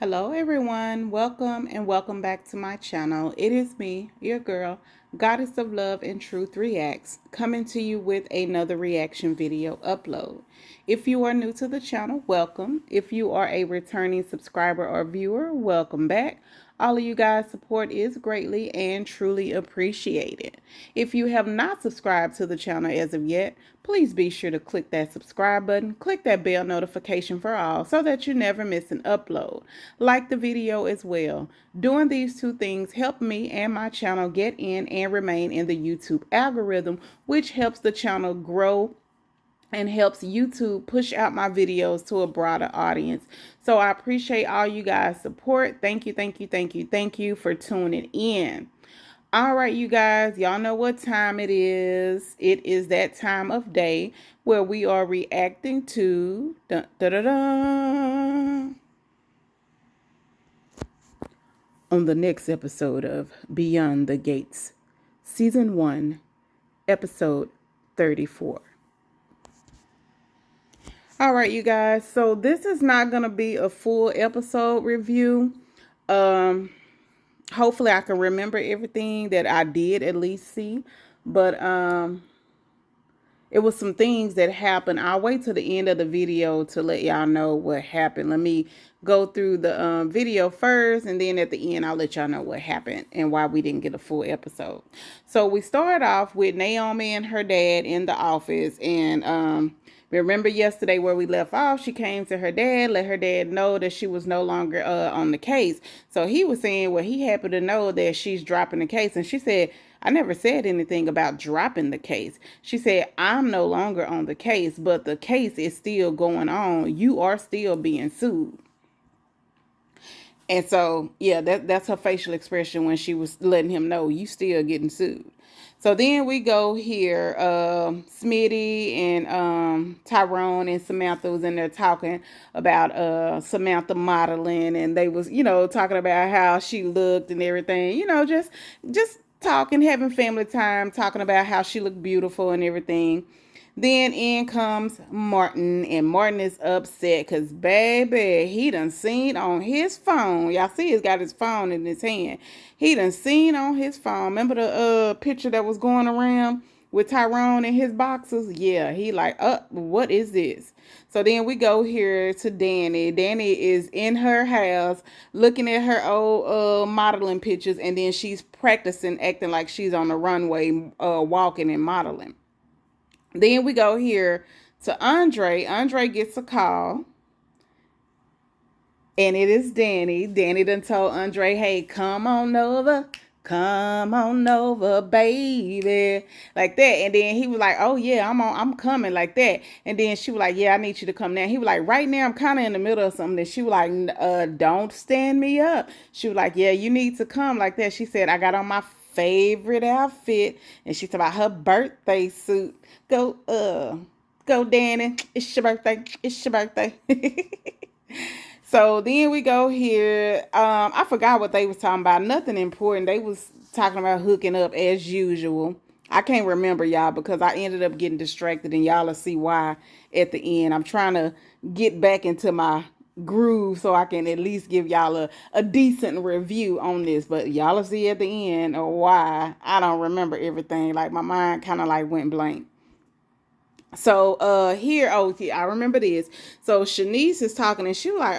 Hello everyone, welcome and welcome back to my channel. It is me, your girl, Goddess of Love and Truth Reacts, coming to you with another reaction video upload. If you are new to the channel, welcome. If you are a returning subscriber or viewer, welcome back. All of you guys' support is greatly and truly appreciated. If you have not subscribed to the channel as of yet, please be sure to click that subscribe button, click that bell notification for all so that you never miss an upload. Like the video as well. Doing these two things help me and my channel get in and remain in the YouTube algorithm, which helps the channel grow and helps YouTube push out my videos to a broader audience. So I appreciate all you guys' support. Thank you, thank you, thank you, thank you for tuning in. All right, you guys, y'all know what time it is. It is that time of day where we are reacting to on the next episode of Beyond the Gates, Season 1, Episode 34. All right, you guys, so this is not going to be a full episode review. Hopefully I can remember everything that I did at least see, but it was some things that happened. I'll wait till the end of the video to let y'all know what happened. Let me go through the video first, and then at the end, I'll let y'all know what happened and why we didn't get a full episode. So we start off with Naomi and her dad in the office, and remember yesterday where we left off, she came to her dad, let her dad know that she was no longer on the case. So he was saying, well, he happened to know that she's dropping the case, and she said, I never said anything about dropping the case. She said, I'm no longer on the case, but the case is still going on. You are still being sued. And so, yeah, that's her facial expression when she was letting him know you still getting sued. So then we go here, Smitty and Tyrone and Samantha was in there talking about Samantha modeling, and they was, talking about how she looked and everything, just talking, having family time, talking about how she looked beautiful and everything. Then in comes Martin, and Martin is upset because, baby, he done seen on his phone. Y'all see he's got his phone in his hand. He done seen on his phone. Remember the picture that was going around with Tyrone and his boxes? Yeah, he like, what is this? So then we go here to Danny. Danny is in her house looking at her old modeling pictures, and then she's practicing acting like she's on the runway walking and modeling. Then we go here to Andre. Andre gets a call, and it is Danny. Danny done told Andre, hey, come on over. Come on over, baby. Like that. And then he was like, oh yeah, I'm coming, like that. And then she was like, yeah, I need you to come now. He was like, right now I'm kind of in the middle of something. And she was like, don't stand me up. She was like, yeah, you need to come, like that. She said, I got on my favorite outfit, and she talked about her birthday suit. Go Danny, it's your birthday, it's your birthday. So then we go here. I forgot what they was talking about. Nothing important. They was talking about hooking up as usual. I can't remember, y'all, because I ended up getting distracted, and y'all will see why at the end. I'm trying to get back into my groove so I can at least give y'all a decent review on this. But y'all will see at the end why I don't remember everything. Like my mind kind of like went blank. So here, I remember this. So Shanice is talking, and she was like,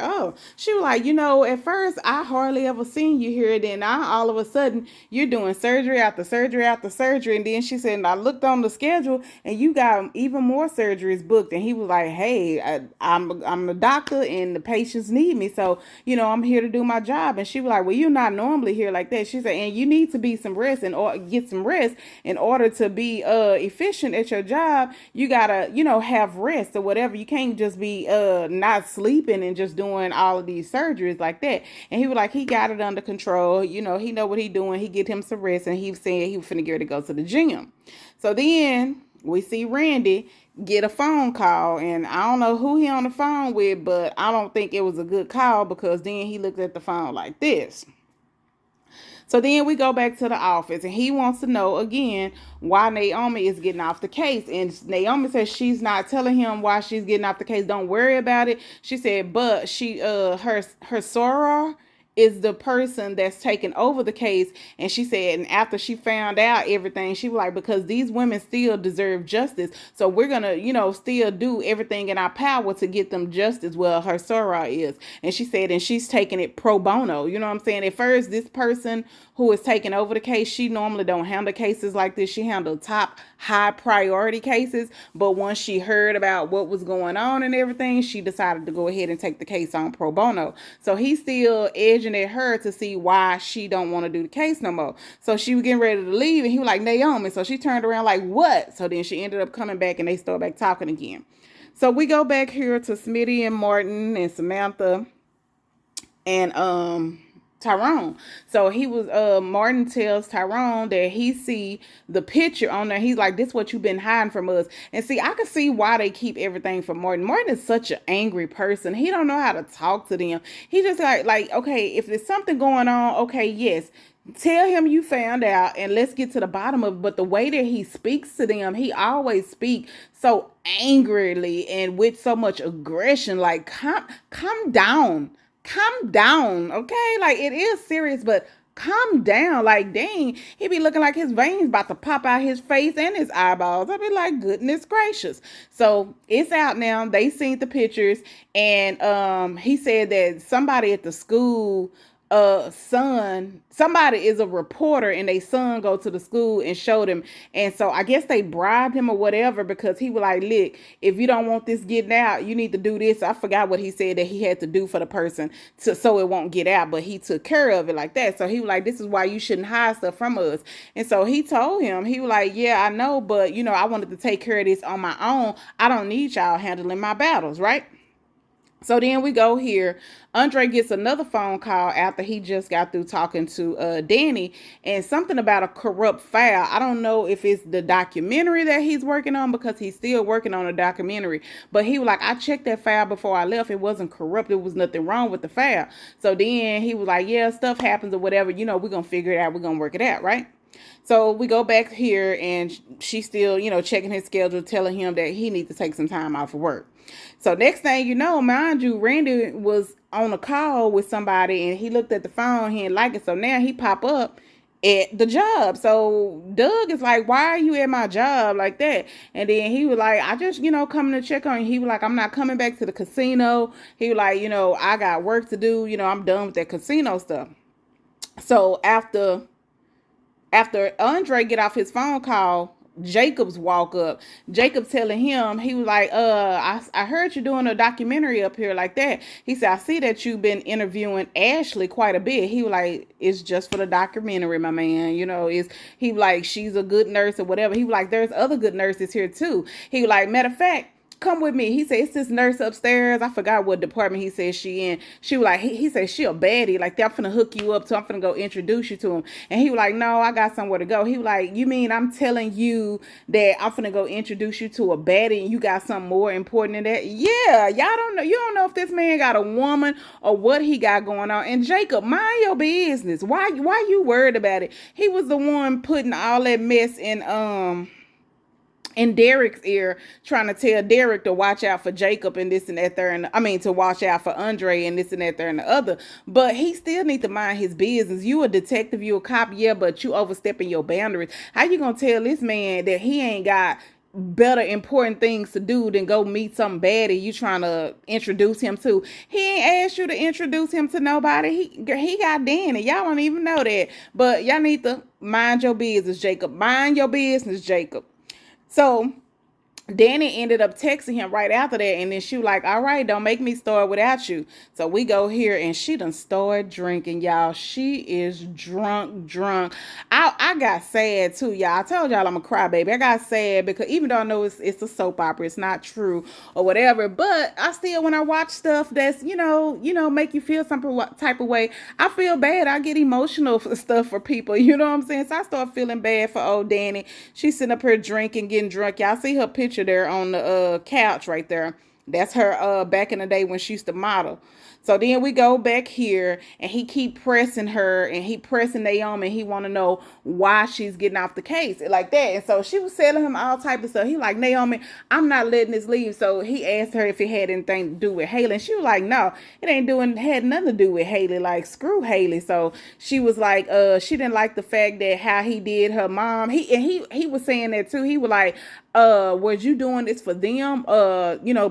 at first I hardly ever seen you here. Then now all of a sudden you're doing surgery after surgery after surgery. And then she said, and I looked on the schedule, and you got even more surgeries booked. And he was like, hey, I'm a doctor, and the patients need me, so I'm here to do my job. And she was like, well, you're not normally here like that. She said, and you need to be some rest or get some rest in order to be efficient at your job. You got gotta, have rest or whatever. You can't just be not sleeping and just doing all of these surgeries like that. And he was like, he got it under control. He know what he doing. He get him some rest, and he was saying he was finna get ready to go to the gym. So then we see Randy get a phone call, and I don't know who he on the phone with, but I don't think it was a good call, because then he looked at the phone like this. So then we go back to the office, and he wants to know again why Naomi is getting off the case. And Naomi says she's not telling him why she's getting off the case. Don't worry about it. She said, but her soror is the person that's taking over the case. And she said, and after she found out everything, she was like, because these women still deserve justice, so we're gonna, still do everything in our power to get them justice. Well, her soror is. And she said, and she's taking it pro bono. You know what I'm saying? At first, this person who is taking over the case, she normally don't handle cases like this. She handled top high priority cases, but once she heard about what was going on and everything, she decided to go ahead and take the case on pro bono. So he's still edging at her to see why she don't want to do the case no more. So she was getting ready to leave, and he was like, Naomi. So she turned around like, what? So then she ended up coming back, and they started back talking again. So we go back here to Smitty and Martin and Samantha and Tyrone. So he was Martin tells Tyrone that he see the picture on there. He's like, this what you've been hiding from us. And see, I can see why they keep everything from Martin. Martin is such an angry person. He don't know how to talk to them. He just like, okay, if there's something going on, okay, yes, tell him you found out and let's get to the bottom of it. But the way that he speaks to them, he always speaks so angrily and with so much aggression. Like, calm down. Calm down, okay? Like, it is serious, but calm down. Like, dang, he be looking like his veins about to pop out his face and his eyeballs. I be like, goodness gracious. So it's out now. They seen the pictures, and he said that somebody at the school somebody is a reporter, and they son go to the school and showed him. And so I guess they bribed him or whatever, because he was like, look, if you don't want this getting out, you need to do this. I forgot what he said that he had to do for the person so it won't get out, but he took care of it like that. So he was like, this is why you shouldn't hide stuff from us. And so he told him, he was like, yeah, I know, but I wanted to take care of this on my own. I don't need y'all handling my battles, right? So then we go here. Andre gets another phone call after he just got through talking to Danny, and something about a corrupt file. I don't know if it's the documentary that he's working on, because he's still working on a documentary. But he was like, I checked that file before I left. It wasn't corrupt. There was nothing wrong with the file. So then he was like, yeah, stuff happens or whatever. We're going to figure it out. We're going to work it out, right? So we go back here, and she's still, checking his schedule, telling him that he needs to take some time off of work. So next thing you know, mind you, Randy was on a call with somebody, and he looked at the phone. He didn't like it. So now he pop up at the job. So Doug is like, why are you at my job like that? And then he was like, I just, coming to check on you. He was like, I'm not coming back to the casino. He was like, I got work to do. I'm done with that casino stuff. So after Andre get off his phone call, Jacobs walk up. Jacob telling him, he was like, I heard you doing a documentary up here like that. He said, I see that you've been interviewing Ashley quite a bit. He was like, it's just for the documentary, my man. He was like, she's a good nurse or whatever. He was like, there's other good nurses here too. He was like, matter of fact, come with me. He said, it's this nurse upstairs. I forgot what department he said she in. She was like, he said, she a baddie. Like, I'm finna hook you up, so I'm finna go introduce you to him. And he was like, no, I got somewhere to go. He was like, you mean I'm telling you that I'm finna go introduce you to a baddie and you got something more important than that? Yeah, y'all don't know. You don't know if this man got a woman or what he got going on. And Jacob, mind your business. Why you worried about it? He was the one putting all that mess in Derek's ear, trying to tell Derek to watch out for Jacob and this and that there, and to watch out for Andre and this and that there and the other. But he still need to mind his business. You a detective, you a cop, yeah, but you overstepping your boundaries. How you gonna tell this man that he ain't got better important things to do than go meet some baddie you trying to introduce him to? He ain't asked you to introduce him to nobody. He got Danny. Y'all don't even know that. But y'all need to mind your business, Jacob. Mind your business, Jacob. So Danny ended up texting him right after that, and then she was like, all right, don't make me start without you. So we go here, and she done started drinking, y'all. She is drunk. I got sad too, y'all. I told y'all I'm a crybaby. I got sad because even though I know it's a soap opera, it's not true or whatever, but I still, when I watch stuff that's, make you feel some type of way, I feel bad. I get emotional for stuff for people, you know what I'm saying? So I start feeling bad for old Danny. She's sitting up here drinking, getting drunk. Y'all see her picture there on the couch right there. That's her back in the day when she used to model. So then we go back here and he keep pressing her and he pressing Naomi and he want to know why she's getting off the case like that. And so she was telling him all type of stuff. He like, Naomi, I'm not letting this leave. So he asked her if it had anything to do with Haley. And she was like, no, it ain't had nothing to do with Haley. Like, screw Haley. So she was like, she didn't like the fact that how he did her mom. He was saying that too. He was like, was you doing this for them,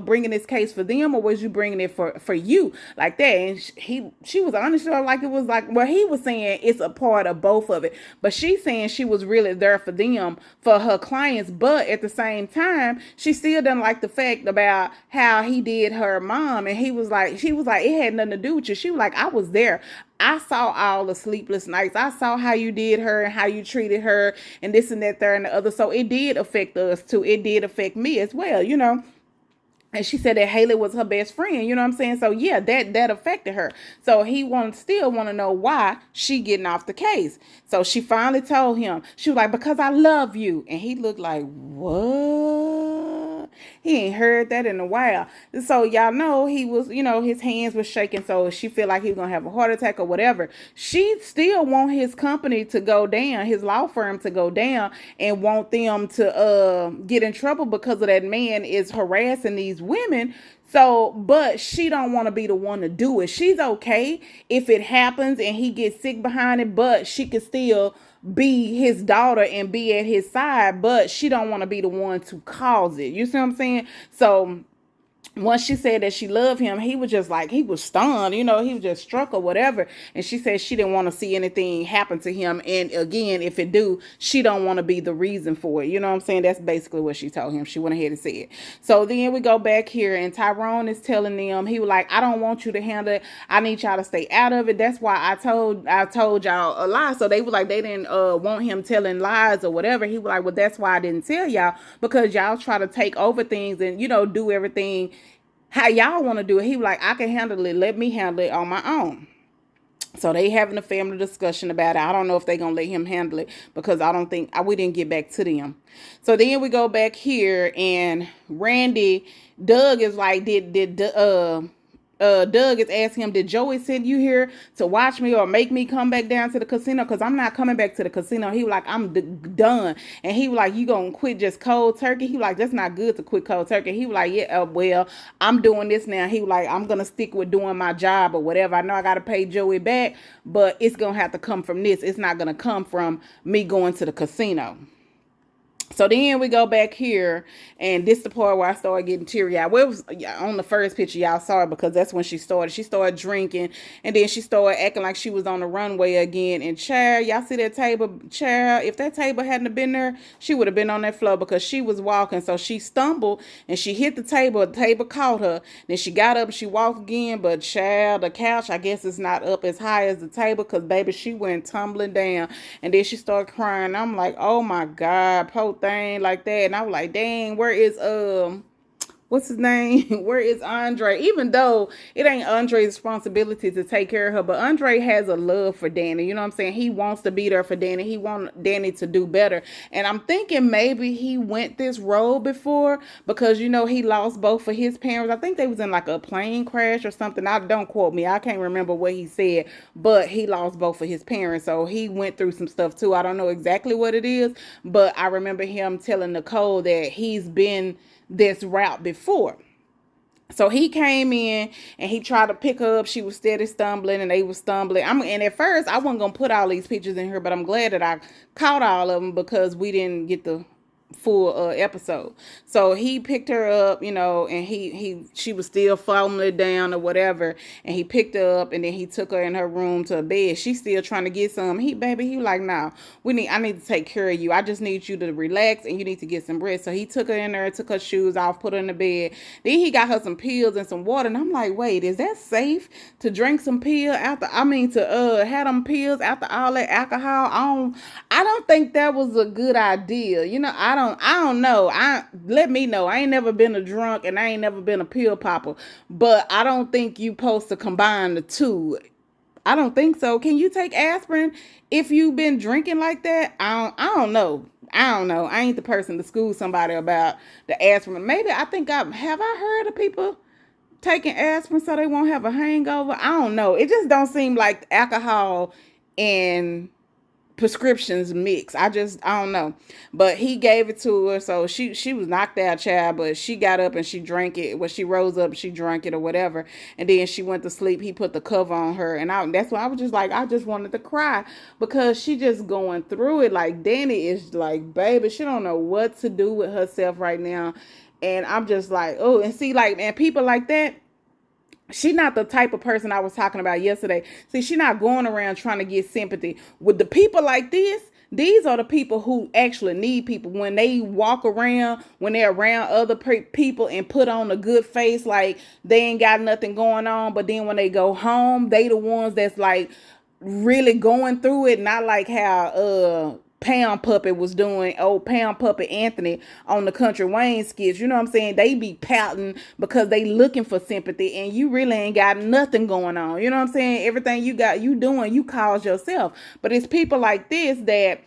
bringing this case for them, or was you bringing it for you like that? And she was honest, like it was like, well, he was saying it's a part of both of it, but she's saying she was really there for them, for her clients, but at the same time she still doesn't like the fact about how he did her mom. And she was like, it had nothing to do with you. She was like, I was there, I saw all the sleepless nights. I saw how you did her and how you treated her and this and that, there and the other. So it did affect us too. It did affect me as well, And she said that Haley was her best friend, you know what I'm saying? So yeah, that affected her. So he still want to know why she getting off the case. So she finally told him. She was like, because I love you. And he looked like, what? He ain't heard that in a while. So y'all know he was, his hands were shaking. So she feel like he was gonna have a heart attack or whatever. She still want his company to go down, his law firm to go down, and want them to get in trouble because of that man is harassing these women. So, but she don't want to be the one to do it. She's okay if it happens and he gets sick behind it, but she can still be his daughter and be at his side, but she don't want to be the one to cause it. You see what I'm saying? So once she said that she loved him, he was just like, he was stunned, he was just struck or whatever. And she said she didn't want to see anything happen to him. And again, if it do, she don't want to be the reason for it. You know what I'm saying? That's basically what she told him. She went ahead and said it. So then we go back here and Tyrone is telling them, he was like, I don't want you to handle it. I need y'all to stay out of it. That's why I told y'all a lie. So they were like, they didn't want him telling lies or whatever. He was like, well, that's why I didn't tell y'all, because y'all try to take over things and, do everything how y'all want to do it. He was like, I can handle it. Let me handle it on my own. So they having a family discussion about it. I don't know if they going to let him handle it because I don't think we didn't get back to them. So then we go back here and Doug is like, Doug is asking him, did Joey send you here to watch me or make me come back down to the casino? Because I'm not coming back to the casino. He was like, I'm done. And he was like, you going to quit just cold turkey? He was like, that's not good to quit cold turkey. He was like, yeah, well, I'm doing this now. He was like, I'm going to stick with doing my job or whatever. I know I got to pay Joey back, but it's going to have to come from this. It's not going to come from me going to the casino. So then we go back here, and this the part where I started getting teary-eyed. Well, it was on the first picture, y'all saw it because that's when she started. She started drinking, and then she started acting like she was on the runway again. And child, y'all see that table? Child, if that table hadn't been there, she would have been on that floor because she was walking. So she stumbled, and she hit the table. The table caught her. Then she got up, and she walked again. But child, the couch, I guess it's not up as high as the table because, baby, she went tumbling down. And then she started crying. I'm like, oh, my God, poor thing like that. And I was like, dang, where is what's his name? Where is Andre? Even though it ain't Andre's responsibility to take care of her, but Andre has a love for Danny. You know what I'm saying? He wants to be there for Danny. He wants Danny to do better. And I'm thinking maybe he went this road before because, he lost both of his parents. I think they was in like a plane crash or something. Don't quote me. I can't remember what he said, but he lost both of his parents. So he went through some stuff too. I don't know exactly what it is, but I remember him telling Nicole that he's been this route before. So he came in and he tried to pick her up. She was steady stumbling and they were stumbling. And at first I wasn't going to put all these pictures in here, but I'm glad that I caught all of them because we didn't get the full episode. So he picked her up, and she was still fumbling down or whatever, and he picked her up and then he took her in her room to a bed. She's still trying to get some. He like, nah, I need to take care of you. I just need you to relax and you need to get some rest. So he took her in there, took her shoes off, put her in the bed. Then he got her some pills and some water, and I'm like, wait, is that safe to drink some pill after, to have them pills after all that alcohol? I don't think that was a good idea. I don't know. Let me know. I ain't never been a drunk and I ain't never been a pill popper, but I don't think you supposed to combine the two. I don't think so. Can you take aspirin if you've been drinking like that? I don't know. I don't know. I ain't the person to school somebody about the aspirin. Maybe I heard of people taking aspirin so they won't have a hangover. I don't know. It just don't seem like alcohol and prescriptions mix. I don't know. But he gave it to her, so she was knocked out, child, but she got up and she drank it. When she rose up, she drank it or whatever. And then she went to sleep. He put the cover on her, and that's why I was just like, I just wanted to cry because she just going through it. Like Danny is like, baby, she don't know what to do with herself right now. And I'm just like, oh, and see, like, man, people like that, she not the type of person I was talking about yesterday. See, she not going around trying to get sympathy. With the people like this, these are the people who actually need people. When they walk around, when they're around other people and put on a good face like they ain't got nothing going on, but then when they go home, they the ones that's like really going through it. Not like how Pound Puppet was doing, old Pound Puppet Anthony on the Country Wayne skits. You know what I'm saying? They be pouting because they looking for sympathy, and you really ain't got nothing going on. You know what I'm saying? Everything you got, you doing, you cause yourself. But it's people like this that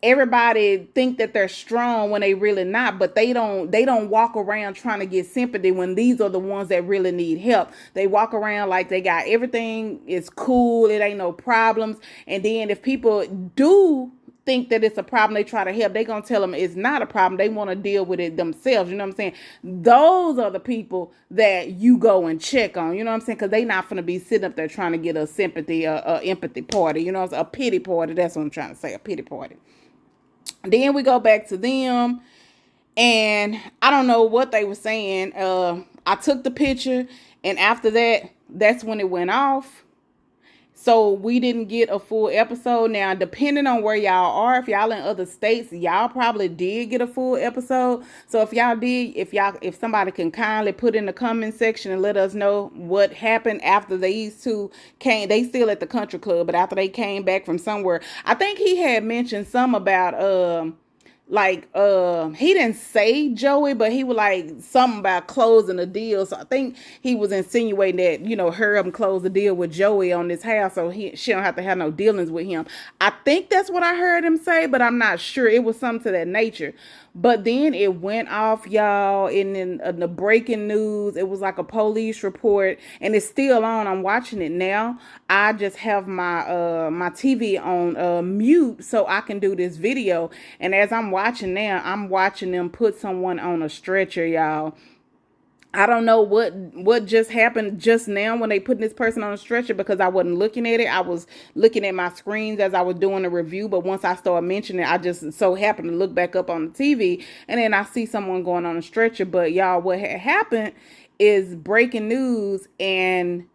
everybody think that they're strong when they really not, but they don't walk around trying to get sympathy when these are the ones that really need help. They walk around like they got everything is cool, it ain't no problems. And then if people do think that it's a problem, they try to help, they gonna tell them it's not a problem. They want to deal with it themselves. You know what I'm saying? Those are the people that you go and check on. You know what I'm saying? Because they not gonna be sitting up there trying to get a sympathy, a empathy party. You know, a pity party. That's what I'm trying to say, a pity party. Then we go back to them, and I don't know what they were saying. I took the picture, and after that, that's when it went off. So we didn't get a full episode. Now, depending on where y'all are, if y'all in other states, y'all probably did get a full episode. So if y'all did, if somebody can kindly put in the comment section and let us know what happened after these two came. They still at the country club, but after they came back from somewhere, I think he had mentioned some about like he didn't say Joey, but he was like something about closing a deal. So I think he was insinuating that, hurry up and close the deal with Joey on this house so she don't have to have no dealings with him. I think that's what I heard him say, but I'm not sure. It was something to that nature. But then it went off, y'all, and in the breaking news, it was like a police report, and it's still on. I'm watching it now. I just have my TV on mute so I can do this video. And as I'm watching now, I'm watching them put someone on a stretcher, y'all. I don't know what just happened just now when they put this person on a stretcher, because I wasn't looking at it. I was looking at my screens as I was doing the review. But once I started mentioning it, I just so happened to look back up on the TV, and then I see someone going on a stretcher. But y'all, what had happened is breaking news, and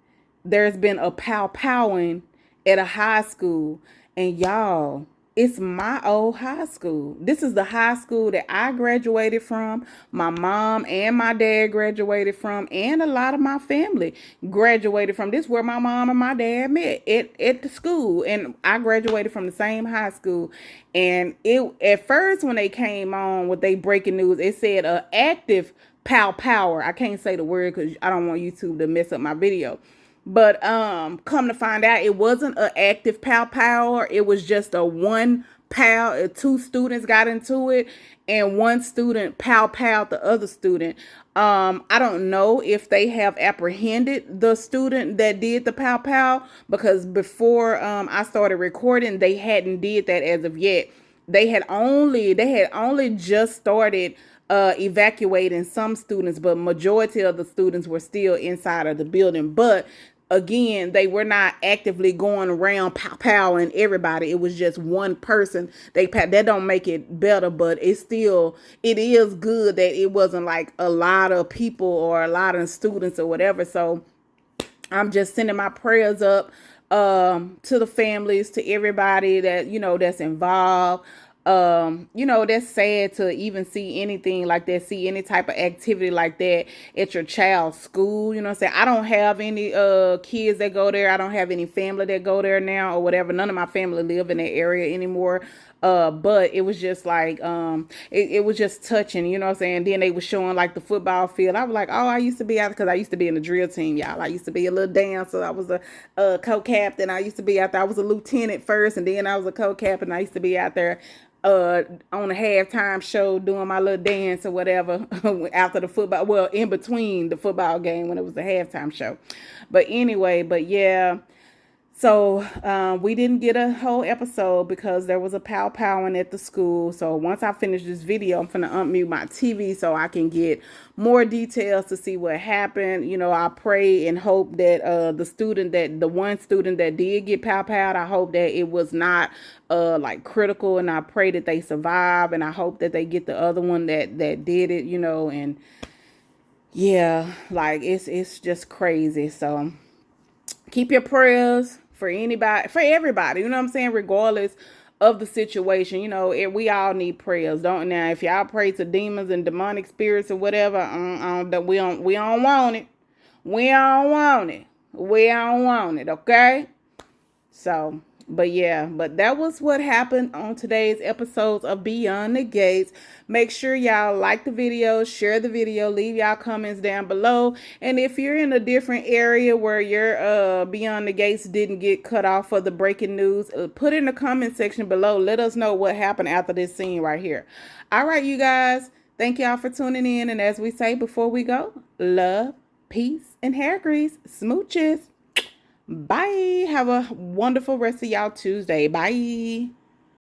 there's been a powing at a high school. And y'all, it's my old high school. This is the high school that I graduated from. My mom and my dad graduated from, and a lot of my family graduated from. This is where my mom and my dad met at the school, and I graduated from the same high school. And it at first when they came on with they breaking news, it said active power. I can't say the word because I don't want YouTube to mess up my video. But come to find out, it wasn't an active power. It was just a one pow. Two students got into it, and one student powed the other student. I don't know if they have apprehended the student that did the pow, because before I started recording, they hadn't did that as of yet. They had only just started evacuating some students, but majority of the students were still inside of the building. But again, they were not actively going around powing everybody. It was just one person. That don't make it better, but it is good that it wasn't like a lot of people or a lot of students or whatever. So I'm just sending my prayers up to the families, to everybody that that's involved. That's sad to even see anything like that, see any type of activity like that at your child's school. You know what I'm saying? I don't have any kids that go there. I don't have any family that go there now or whatever. None of my family live in that area anymore. But it was just like, it was just touching, you know what I'm saying? Then they were showing like the football field. I was like, oh, I used to be out, because I used to be in the drill team, y'all. I used to be a little dancer. I was a co-captain. I used to be out there. I was a lieutenant first, and then I was a co-captain. I used to be out there on a halftime show doing my little dance or whatever after the football, well, in between the football game when it was the halftime show. But anyway, but yeah, so we didn't get a whole episode because there was a powing at the school. So once I finish this video, I'm finna unmute my TV so I can get more details to see what happened. You know, I pray and hope that the one student that did get powed, I hope that it was not like critical, and I pray that they survive, and I hope that they get the other one that did it. You know, and yeah, like it's just crazy. So keep your prayers for anybody, for everybody, you know what I'm saying, regardless of the situation. You know, we all need prayers, don't now. If y'all pray to demons and demonic spirits or whatever, we don't want it. We don't want it. We don't want it, okay? So, but yeah, but that was what happened on today's episodes of Beyond the Gates. Make sure y'all like the video, share the video, leave y'all comments down below. And if you're in a different area where your Beyond the Gates didn't get cut off for the breaking news, put in the comment section below. Let us know what happened after this scene right here. All right, you guys. Thank y'all for tuning in. And as we say before we go, love, peace, and hair grease. Smooches. Bye. Have a wonderful rest of y'all Tuesday. Bye.